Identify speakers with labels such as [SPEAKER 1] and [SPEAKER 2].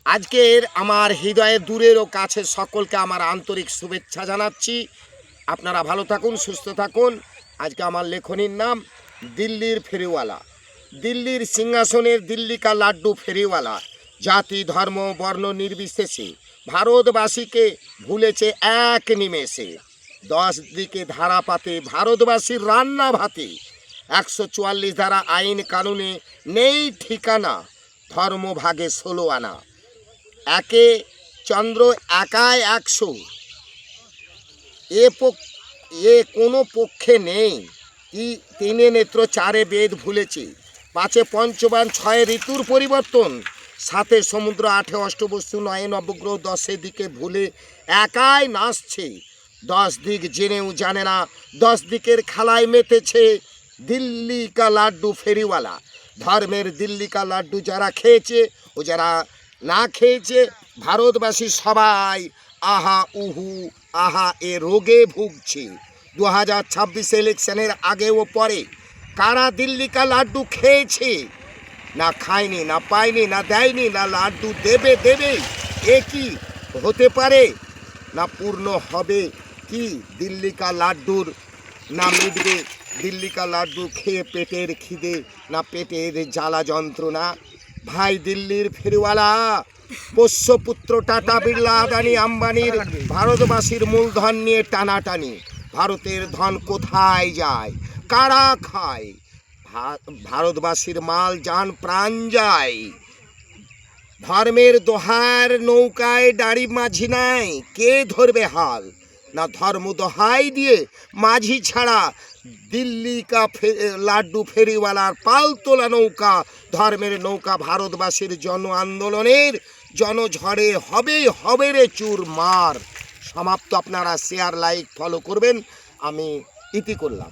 [SPEAKER 1] আজকের আমার হৃদয়ে দূরের ও কাছের সকলকে আমার আন্তরিক শুভেচ্ছা জানাচ্ছি। আপনারা ভালো থাকুন, সুস্থ থাকুন। আজকে আমার লেখনীর নাম দিল্লির ফেরিওয়ালা। দিল্লির সিংহাসনের দিল্লি কা লাড্ডু ফেরিওয়ালা জাতি ধর্ম বর্ণ নির্বিশেষে ভারতবাসীকে ভুলেছে এক নিমেষে। 10 দিকে ধারাপাতে ভারতবাসীর রান্না ভাতে, 144 ধারা আইন কানুনে নেই ঠিকানা, ধর্ম ভাগে 16 আনা। একে চন্দ্র একাই 100, এ কোনো পক্ষে নেই। তিনে নেত্র চারে বেদ ভুলেছে, 5 পঞ্চবান 6 ঋতুর পরিবর্তন, 7 সমুদ্র 8 অষ্টবস্তু 9 নবগ্রহ 10 দিকে ভুলে একাই নাচছে। 10 দিক জেনেও জানে না 10 দিকের খেলায় মেতেছে দিল্লি কা লাড্ডু ফেরিওয়ালা। ধর্মের দিল্লি কা লাড্ডু যারা খেয়েছে ও যারা না খেয়েছে, ভারতবাসী সবাই আহা উহু আহা এ রোগে ভুগছে। 2026 ইলেকশনের আগে ও পরে কারা দিল্লি কা লাড্ডু খেয়েছে? না খায়নি, না পায়নি, না দেয়নি, না লাড্ডু দেবে এ কি হতে পারে? না পূর্ণ হবে কি দিল্লি কা লাড্ডুর? না মিটবে দিল্লি কা লাড্ডু খেয়ে পেটের খিদে, না পেটের জ্বালা যন্ত্রণা? ভাই দিল্লির ফেরিওয়ালা, পোষ্যপুত্র টাটা বিড়লা আদানি আম্বানির ভারতবাসীর মূলধন নিয়ে টানাটানি। ভারতের ধন কোথায় যায়, কারা খায়? ভারতবাসীর মাল জান প্রাণ যায়। ধর্মের দোহার নৌকায় দাড়ি মাঝি নাই, কে ধরবে হাল? না ধর্ম দোহাই দিয়ে মাঝি ছাড়া দিল্লি কা লাড্ডু ফেরিওয়ালার পাল তোলা নৌকা, ধর্মের নৌকা ভারতবাসীর জন আন্দোলনের জনঝড়ে হবে রে চুরমার। সমাপ্ত। আপনারা শেয়ার লাইক ফলো করবেন। আমি ইতি করলাম।